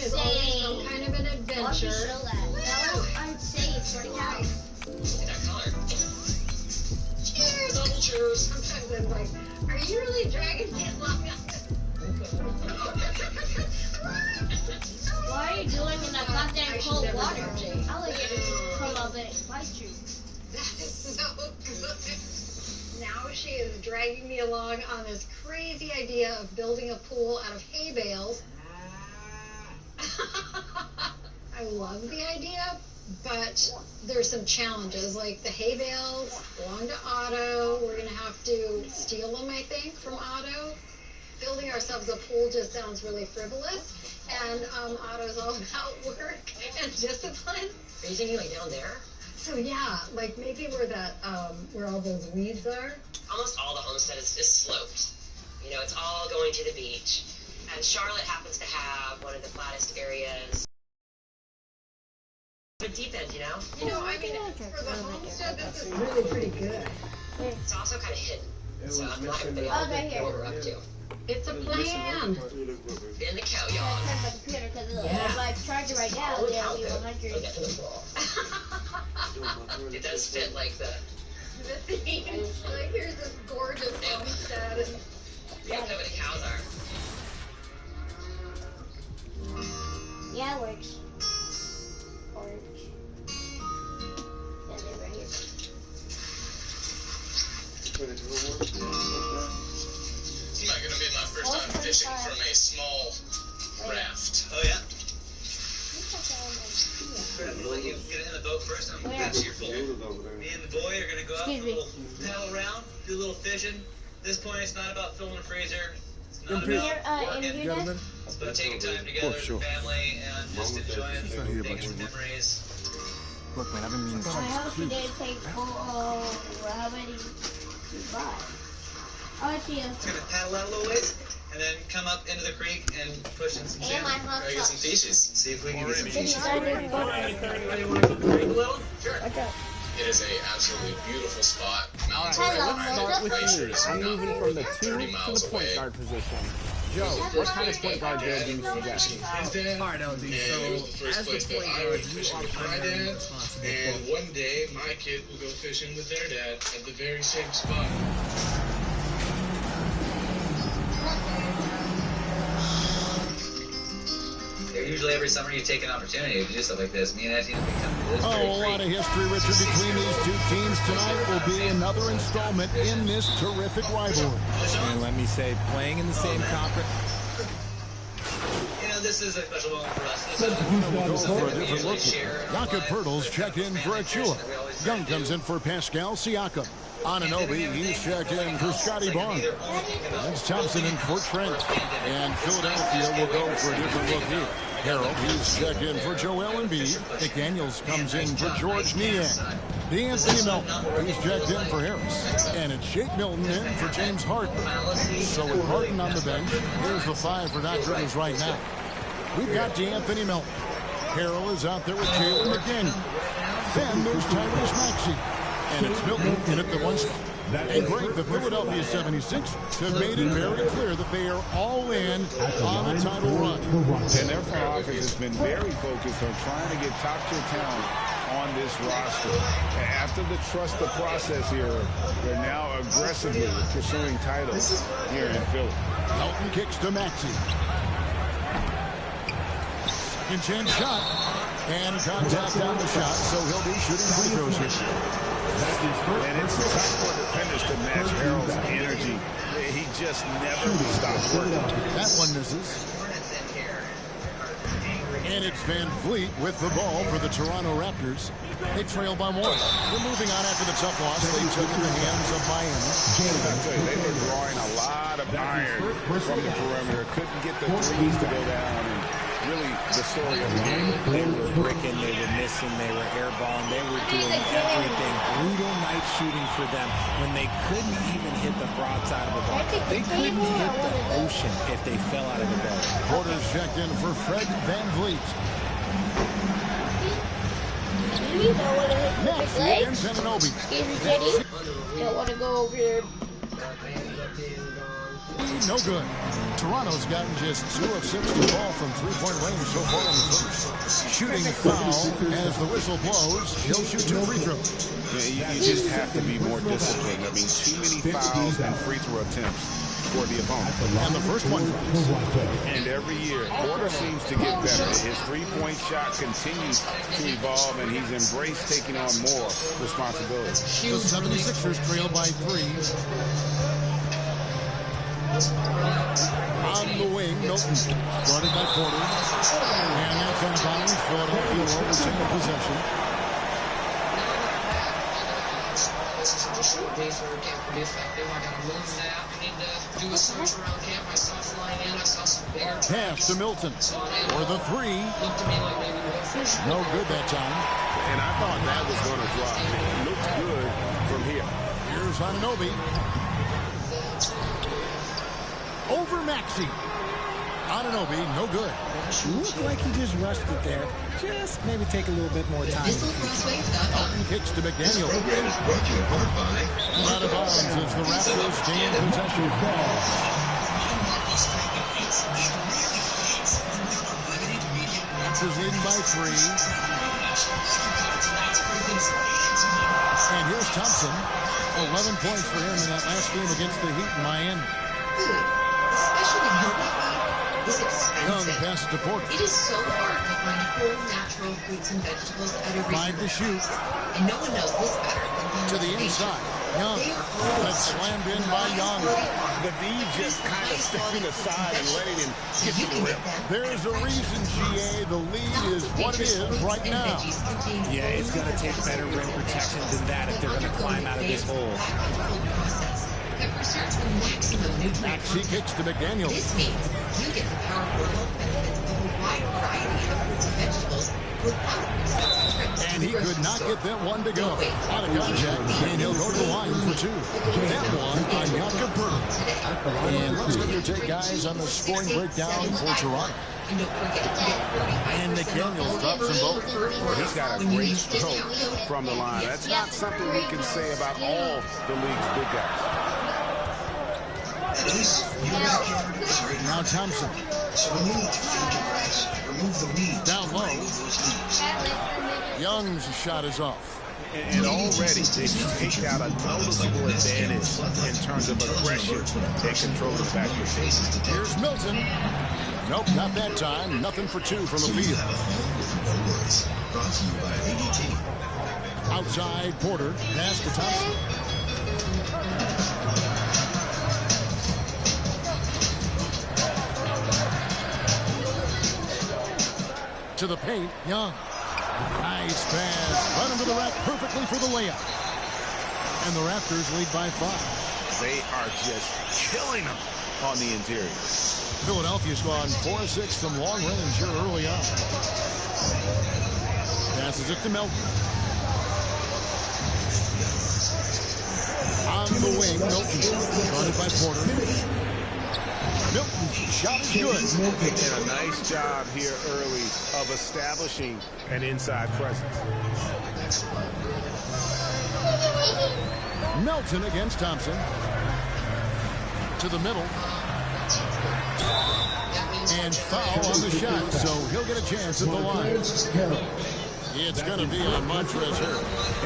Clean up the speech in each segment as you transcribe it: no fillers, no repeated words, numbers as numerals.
is always some kind of an adventure. I'm safe for now. That color. Cheers, double cheers. Sometimes I'm like, are you really dragging me along? Why are you doing in that goddamn cold water? I like it to come up and bite you. That is so good. Now she is dragging me along on this crazy idea of building a pool out of hay bales. I love the idea, but there's some challenges. Like the hay bales belong to Otto. We're going to have to steal them, I think, from Otto. Building ourselves a pool just sounds really frivolous. And Otto's all about work and discipline. Are you thinking like down there? So yeah, like maybe where all those weeds are. Almost all the homestead is sloped. You know, it's all going to the beach. And Charlotte happens to have one of the flattest areas. But deep end, you know? You know, I mean, for the homestead, this is really pretty good. It's also kind of hidden. So not everybody else knows what we're up to. It's a plan. In the cow yard. Yeah. My charger right now is only 100. It does fit like the theme. Like, here's this gorgeous homestead. And yeah, where the cows are. Yeah, it works. Orange. Yeah, they're right here. It's not going to be my first time fishing from a small raft. Oh, yeah? Will you get in the boat first? I'm going to cheer for you. Me and the boy are going to go out for a little paddle around, do a little fishing. At this point, it's not about filling a freezer. It's not about working. It's about taking time together as a family and just enjoying things and memories. Look, man, I've been meaning to How many you buy? Oh, I see you. It's going to paddle out a little ways and then come up into the creek and push in some salmon. Try to get some fishes. See if we can get some fishes. Anybody want to cook the creek a little? Sure. It is a absolutely beautiful spot. Mountains Let's start with you. I'm moving from the 2 to the point guard position. Joe, what kind of point guard job do you suggest? Alright, LD, so as the point guard, you are primarily responsible. And one day, my kid will go fishing with their dad at the very same spot. Usually every summer you take an opportunity to do stuff like this. Me and Etienne have become this very a lot of history, Richard, between these two teams tonight will be another installment in this terrific rivalry. And let me say, playing in the same conference. You know, this is a special moment for us. We'll go for a different look here. Jakob Pertles checked in for Achua. Young comes in for Pascal Siakam. Ananobi, he's checked in for Scotty Barnes. That's Thompson in for Trent. And Philadelphia will go for a different look here. Harold, he's checked in for Joel Embiid. McDaniels comes in for George Niang. D'Anthony Melton, he's checked in for Harris. And it's Shake Milton in for James Harden. So with Harden on the bench, here's the 5 for Doc Rivers right now. We've got D'Anthony Melton. Harrell is out there with Jalen McDaniel. Then there's Tyrese Maxey. And it's Milton in at the 1 spot. And great, the Philadelphia 76ers have made it very clear that they are all in on a title run. And their front office has been very focused on trying to get top-tier talent on this roster. And after the trust the process era, they're now aggressively pursuing titles here in Philly. Melton kicks to Maxey. Second chance shot. And contact on the shot, so he'll be shooting free throws here. And it's tough for defenders to match Harold's energy. He just never stops working. That one misses. And it's Van Vliet with the ball for the Toronto Raptors. They trail by 1. They're moving on after the tough loss they took in the hands of Miami. I tell you, they were drawing a lot of iron from the perimeter. Couldn't get the threes to go down. And really, the story of the game. They were bricking, they were missing, they were airballing, they were doing everything. Brutal night shooting for them when they couldn't even hit the broadside of the ball. They couldn't hit the ocean if they fell out of the boat. Porter's checked in for Fred Van Vliet. Next, against Ananobi. Excuse me, Teddy. Don't want to go over here. no good. Toronto's gotten just 2 of 6 to fall from three-point range so far in the first. Shooting foul as the whistle blows. He'll shoot 2 free throws. Yeah, you just have to be more disciplined. I mean, too many fouls and free throw attempts for the opponent. And the first one. And every year, Porter seems to get better. His three-point shot continues to evolve, and he's embraced taking on more responsibility. The 76ers trail by 3. On the wing, Milton. Guarded by Porter. And that's on bounds. Philadelphia will retain possession. Can't be effective. I got to move that. I need to do a search around camp. I saw flying in. I saw some bigger pass to Milton for the 3. Looked to me like maybe no good that time. And I thought that was going to drop. It looked good from here. Here's Anunoby. Over Maxey. Anunoby, no good. Looked like he just rushed it there. Just maybe take a little bit more time. Elton kicks to McDaniel. Out of bounds as the Raptors gain possession. Raptors leading by 3. And here's Thompson. 11 points for him in that last game against the Heat in Miami. Young passes to Porter. It is so hard to find whole natural fruits and vegetables at a 5 to shoot. And no one knows this better than to the inside. Young. That's slammed in by Young. The D just kind of stepping aside and letting him get to the rim. There's a reason, GA. The lead is what it is right now. Yeah, it's going to take better rim protection than that if they're going to climb out of this hole. Maxey kicks to McDaniel. This means you get the powerful health benefits of a wide variety of fruits and vegetables without. And he could not get that one to go. Out of contact, and he'll go to the line for 2. That one on Jakob Poeltl. And let's get your take, guys, on the scoring breakdown for Toronto. And McDaniel drops them both. He's got a great stroke from the line. That's not something we can say about all the league's big guys. Now Thompson. Down low. Young's shot is off. And already they've taken out a noticeable advantage in terms of aggression and control of the backcourt. Here's Milton. Nope, not that time. Nothing for 2 from the field. Outside Porter. Pass to Thompson. To the paint, Young. Nice pass. Run into the rack perfectly for the layup. And the Raptors lead by 5. They are just killing them on the interior. Philadelphia's gone 4-6 from long range here early on. Passes it to Milton. On the wing, Milton. Guarded by Porter. Milton's shot is good. And a nice job here early of establishing an inside presence. Melton against Thompson. To the middle. And foul on the shot, so he'll get a chance at the line. It's going to be on Montrezl here.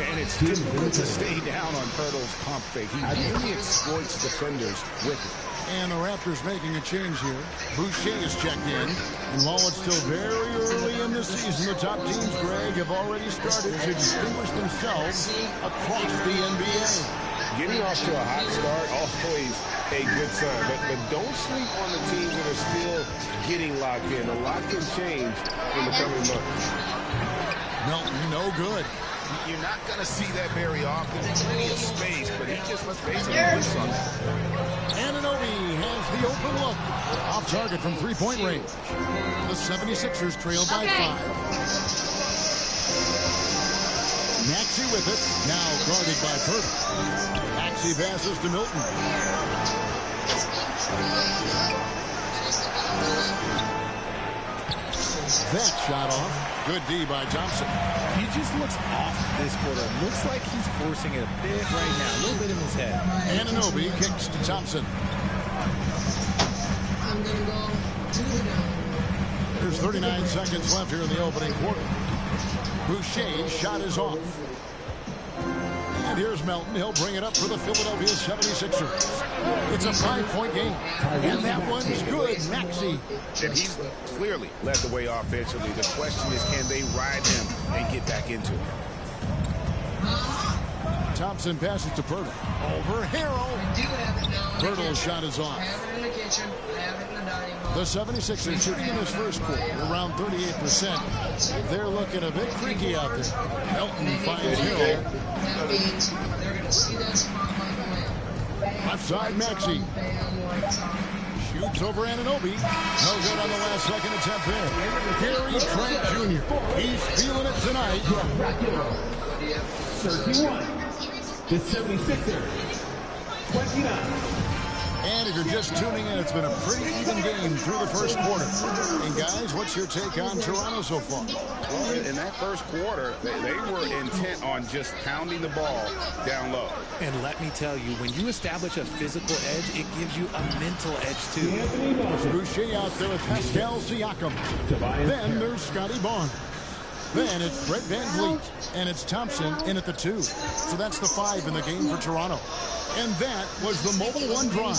And it's difficult to stay down on Poeltl's pump fake. He really exploits defenders with it. And the Raptors making a change here. Boucher is checked in. And while it's still very early in the season, the top teams, Greg, have already started to distinguish themselves across the NBA. Getting off to a hot start, always a good sign. But don't sleep on the teams that are still getting locked in. A lot can change in the coming months. No good. You're not going to see that very often. Plenty of space, but he just must face it on that. Anunoby has the open look. Off target from three-point range. The 76ers trail by 5. Maxey with it. Now guarded by Poeltl. Maxey passes to Milton. That shot off. Good D by Thompson. He just looks off this quarter. Looks like he's forcing it a bit right now. A little bit in his head. Anunoby kicks to Thompson. There's 39 seconds left here in the opening quarter. Boucher's shot is off. And here's Melton. He'll bring it up for the Philadelphia 76ers. It's a 5-point game. And that one's good. Maxey. And he's clearly led the way offensively. The question is, can they ride him and get back into it? Thompson passes to Pirtle. Over Harrell. Pirtle's shot is off. The 76ers shooting in this first quarter around 38%. They're looking a bit freaky out there. Melton finds Harrell. That means they're going to see that spotlight win. Left side, Maxey. Shoots over Anunoby. No good on the last second attempt there. Gary Trent Jr. He's feeling it tonight. 31. The 76ers. 29. And if you're just tuning in, it's been a pretty even game through the first quarter. And guys, what's your take on Toronto so far? Well, in that first quarter, they were intent on just pounding the ball down low. And let me tell you, when you establish a physical edge, it gives you a mental edge too. Boucher out there with Pascal Siakam. Then there's Scotty Barnes. Then it's Brett Van Vliet, and it's Thompson in at the 2. So that's the 5 in the game for Toronto. And that was the Mobile One drive.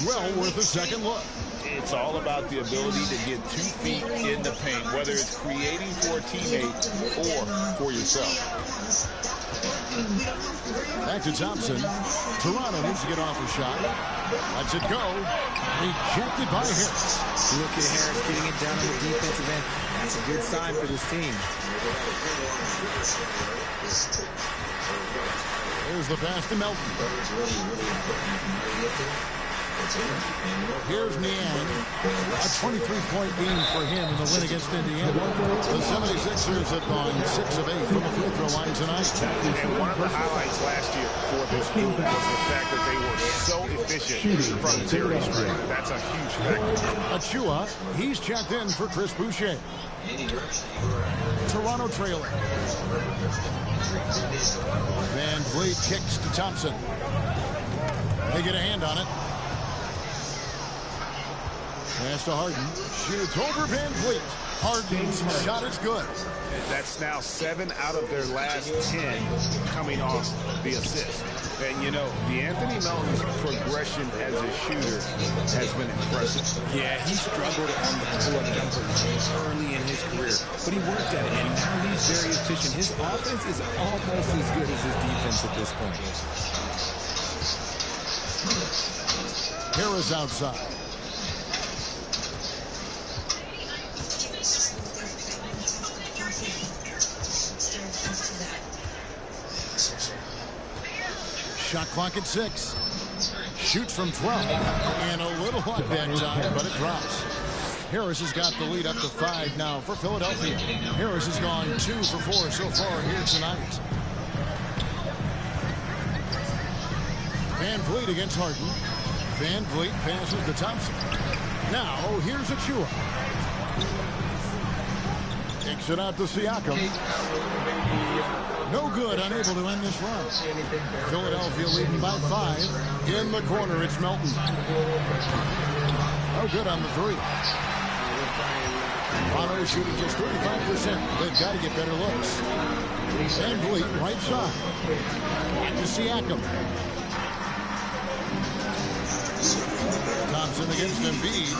Well worth a second look. It's all about the ability to get 2 feet in the paint, whether it's creating for a teammate or for yourself. Back to Thompson. Toronto needs to get off a shot. Lets it go. Rejected by Harris. Look at Harris getting it down on the defensive end. That's a good sign for this team. Here's the pass to Melton. Here's Niang. A 23-point game for him in the win against Indiana. The 76ers have gone 6 of 8 from the free throw line tonight. And one of the highlights last year for this group was the fact that they were so efficient from zero straight. That's a huge factor. Achua, he's checked in for Chris Boucher. Toronto trailing. Van Vliet kicks to Thompson. They get a hand on it. Pass to Harden. Shoots over Van Vliet. Harden's shot is good. That's now 7 out of their last 10 coming off the assist. And, you know, D'Anthony Melton's progression as a shooter has been impressive. Yeah, he struggled on the pull-up jumper early in his career, but he worked at it, and now he's very efficient. His offense is almost as good as his defense at this point. Harris outside. Shot clock at 6. Shoots from 12. And a little luck that time, but it drops. Harris has got the lead up to 5 now for Philadelphia. Harris has gone 2 for 4 so far here tonight. Van Vliet against Harden. Van Vliet passes to Thompson. Now, here's Achua. Kicks it out to Siakam. No good, unable to end this run. Philadelphia leading by 5. In the corner, it's Melton. No good on the 3. Toronto shooting just 35%. They've got to get better looks. Van Vliet, right side. Back to Siakam. Thompson against Embiid.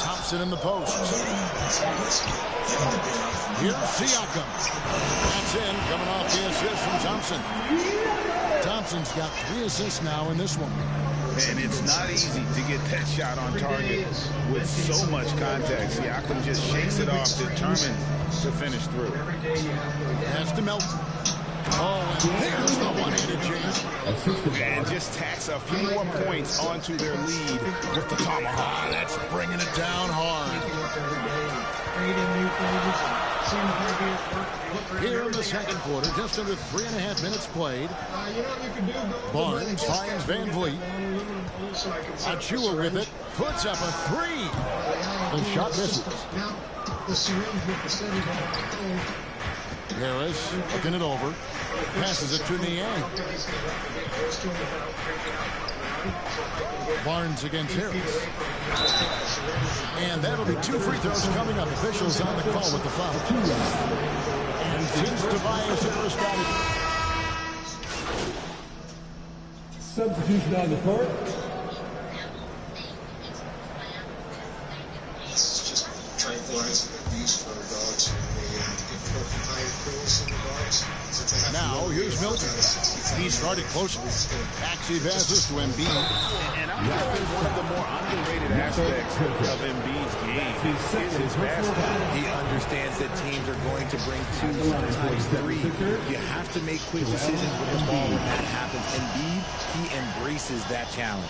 Thompson in the post. Here's Siakam. That's in, coming off the assist from Thompson. Thompson's got 3 assists now in this one. And it's not easy to get that shot on target with so much contact. Siakam just shakes it off, determined to finish through. Pass to Melton. Oh, and there's the one-handed jam. And just tacks a few more points onto their lead with the tomahawk. That's bringing it down hard. Here in the second quarter, just under 3.5 minutes played. Barnes finds Van Vliet. Achua with it, puts up a 3. The shot misses. Harris looking it over. Passes it to Niang. Barnes against Harris. And that'll be 2 free throws coming up. Officials on the call with the foul. And since Tobias Harris got it. Substitution on the court. It's just tranquilizing abuse for dogs, and they have to get higher pills in the dogs. Now, here's Milton. He started closely. Maxi passes to Embiid. And I think one of the more underrated aspects of Embiid's game is his basketball. He understands that teams are going to bring 2, sometimes 3. You have to make quick decisions with the ball when that happens. Embiid, he embraces that challenge.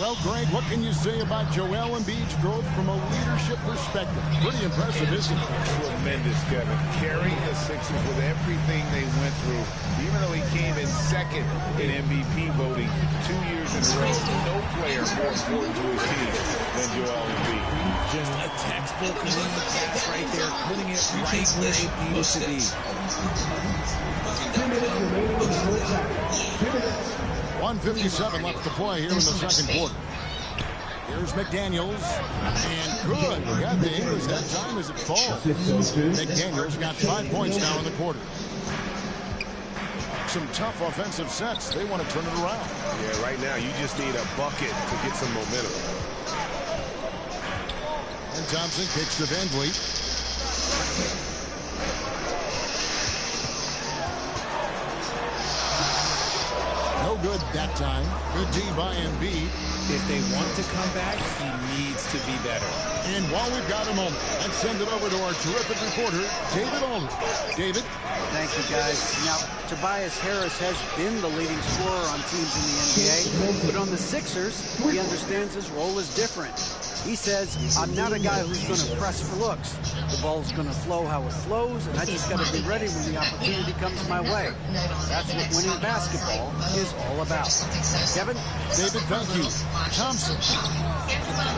Well, Greg, what can you say about Joel Embiid's growth from a leadership perspective? Pretty impressive, isn't it? Tremendous, Kevin. Carrying the Sixers with everything they went through. Even though he came in second in MVP voting 2 years in a row, no player more important to his team than Joel Embiid. Just a textbook lead pass right there, putting it right where it needed to be. 1:57 left to play here in the second quarter. Here's McDaniels. And good. Got the English that time as it falls. McDaniels got 5 points now in the quarter. Some tough offensive sets. They want to turn it around. Yeah, right now you just need a bucket to get some momentum. And Thompson kicks to Van Vliet. No good that time. Good D by Embiid. If they want to come back, he needs to be better. And while we've got a moment, let's send it over to our terrific reporter, David Aldridge. David? Thank you, guys. Now, Tobias Harris has been the leading scorer on teams in the NBA, but on the Sixers, he understands his role is different. He says, I'm not a guy who's going to press for looks. The ball's going to flow how it flows, and I just got to be ready when the opportunity comes my way. That's what winning basketball is all about. Kevin? David, thank you. Thompson.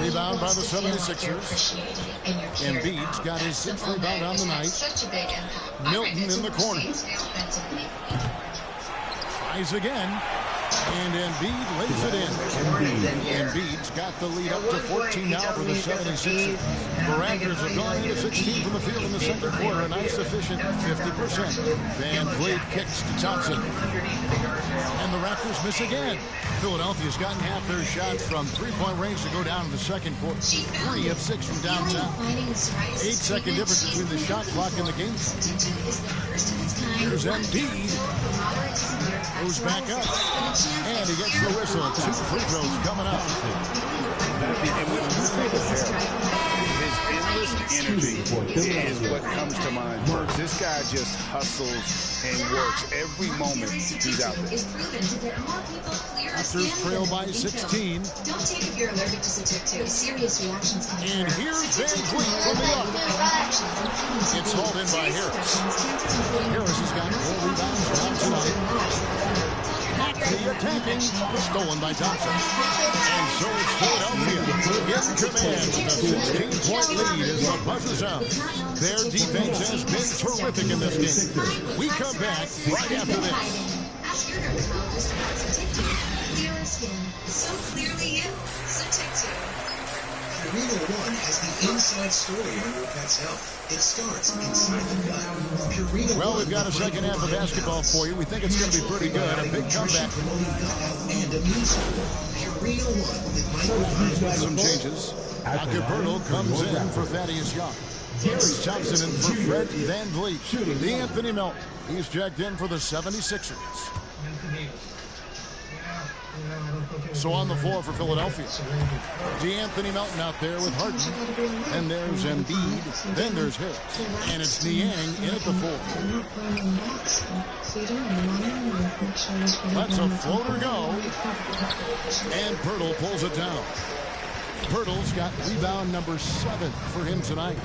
Rebound by the 76ers. Embiid's got his 6th rebound on the night. Milton in the corner. Tries again. And Embiid lays it in. Embiid's got the lead up to 14 now for the 76ers. The Raptors have gone into 16 from the field in the second quarter. A nice efficient 50%. Van Vliet kicks to Thompson. And the Raptors miss again. Philadelphia's gotten half their shots from three-point range to go down in the second quarter. 3 of 6 from downtown. 8-second difference between the shot clock and the game clock. Here's Embiid. Goes back up. And he gets the whistle. 2 free throws coming up. And when you think of Harris, his endless energy is what comes to mind first. This guy just hustles and works every moment he's out there. Raptors trail by 16. Don't take if you're allergic to Sotecto. Serious reactions can And here's Van Vliet from the arc. It's hauled in by Harris. Harris has got 4 rebounds down tonight. The attacking, stolen by Thompson. And so it's Philadelphia in command. The 16-point lead as the buzzer sounds. Their defense has been terrific in this game. We come back right after this. Ask your dermatologist about Sotecto. Clearer skin, so clearly you. Sotecto. Purina One has the inside story on your pet's health. It starts inside the gut. Purina Well, we've got a second half of basketball for you. We think it's going to be pretty good. A big comeback. And immune support. Purina One with microbiome. Some changes. Acapurno comes in for Thaddeus Young. Here's Thompson in for Fred Van Vliet. D'Anthony Melton. He's checked in for the 76ers. So on the floor for Philadelphia. D'Anthony Melton out there with Harden. And there's Embiid. Then there's Harris. And it's Niang in at the 4. Lets a floater go. And Pirtle pulls it down. Pirtle's got rebound number 7 for him tonight.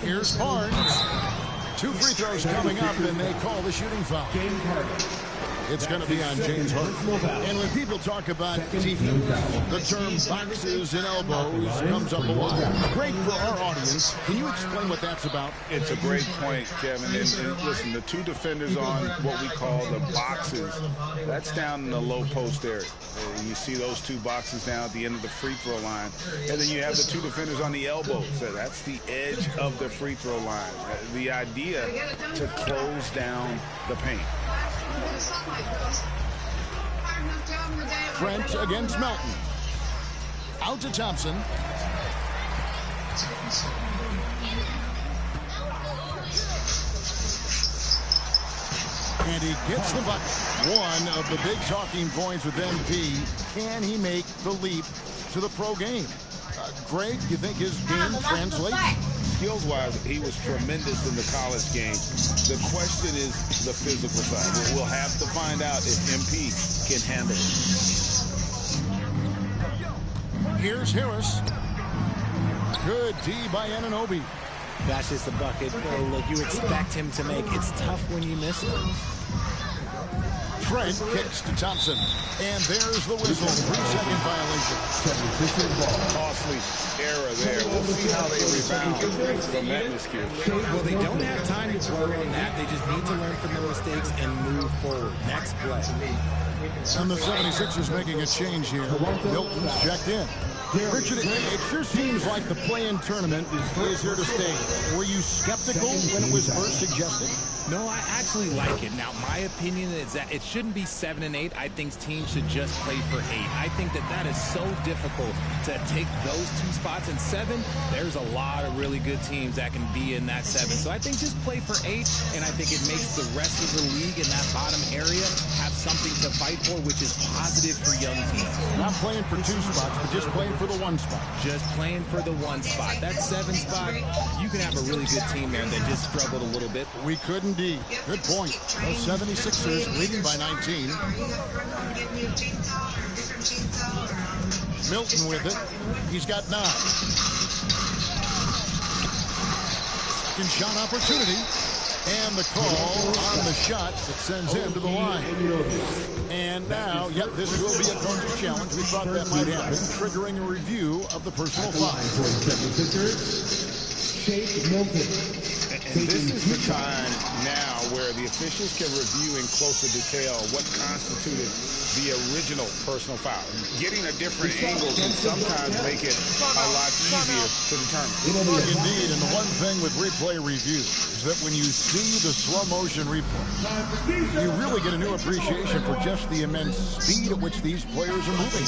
Here's Barnes. 2 free throws coming up, and they call the shooting foul. It's going to be on James Harden. And when people talk about defense, the term boxes and elbows comes up a lot. Great for our audience. Can you explain what that's about? It's a great point, Kevin. And listen, the two defenders on what we call the boxes, that's down in the low post area. You see those two boxes down at the end of the free throw line. And then you have the two defenders on the elbows. So that's the edge of the free throw line. The idea to close down the paint. Trent against Melton. Out to Thompson. And he gets the bucket. One of the big talking points with MP. Can he make the leap to the pro game? Greg, you think his game translates? Skills-wise, he was tremendous in the college game. The question is the physical side. We'll have to find out if MP can handle it. Here's Harris. Good D by Anunoby. That's just a bucket. Look, you expect him to make. It's tough when you miss it. Trent kicks to Thompson. And there's the whistle. 3-second violation. Costly error there. We'll see how they rebound from that miscue. Well, they don't have time to dwell on that. They just need to learn from their mistakes and move forward. Next play. And the 76ers making a change here. Milton's checked in. Richard, it sure seems like the play-in tournament is here to stay. Were you skeptical when it was first suggested? No, I actually like it. Now, my opinion is that it shouldn't be 7 and 8. I think teams should just play for 8. I think that is so difficult to take those two spots. In 7, there's a lot of really good teams that can be in that 7. So I think just play for 8, and I think it makes the rest of the league in that bottom area have something to fight for, which is positive for young teams. Not playing for 2 spots, but just playing for the 1 spot. Just playing for the 1 spot. That 7 spot, you can have a really good team there that just struggled a little bit. We could indeed. Good point. Those 76ers leading by 19. Milton with it. He's got 9. Second shot opportunity. And the call on the shot that sends him to the line. And now, this will be a coach's challenge. We thought that might happen, triggering a review of the personal foul. And this is the time now where the officials can review in closer detail what constituted the original personal foul. Getting a different angle can sometimes make it a lot easier to determine. Indeed, and the one thing with replay review is that when you see the slow motion replay, you really get a new appreciation for just the immense speed at which these players are moving.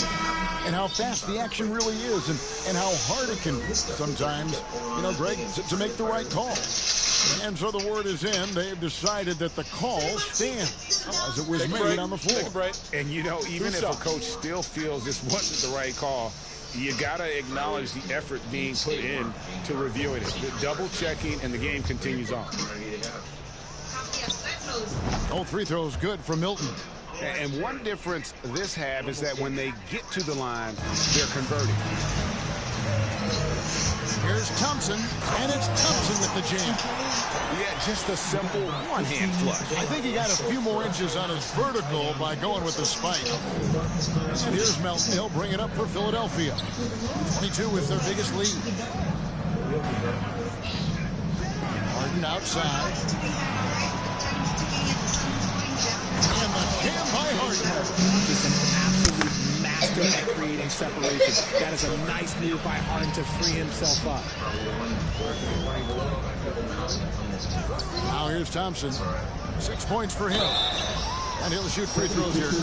And how fast the action really is, and how hard it can be sometimes, Greg, to make the right call. And so the word is in. They've decided that the call stands as it was made on the floor. And, even if a coach still feels this wasn't the right call, you got to acknowledge the effort being put in to reviewing it. The double checking, and the game continues on. All free throws good for Milton. And one difference this have is that when they get to the line, they're converting. Here's Thompson, and it's Thompson with the jam. Yeah, just a simple one-hand flush. I think he got a few more inches on his vertical by going with the spike. And here's Melton. He'll bring it up for Philadelphia. 22 is their biggest lead. Harden outside. And the jam by Harden. Just an absolute master at creating separation. That is a nice move by Harden to free himself up. Now here's Thompson. 6 points for him. And he'll shoot free throws here.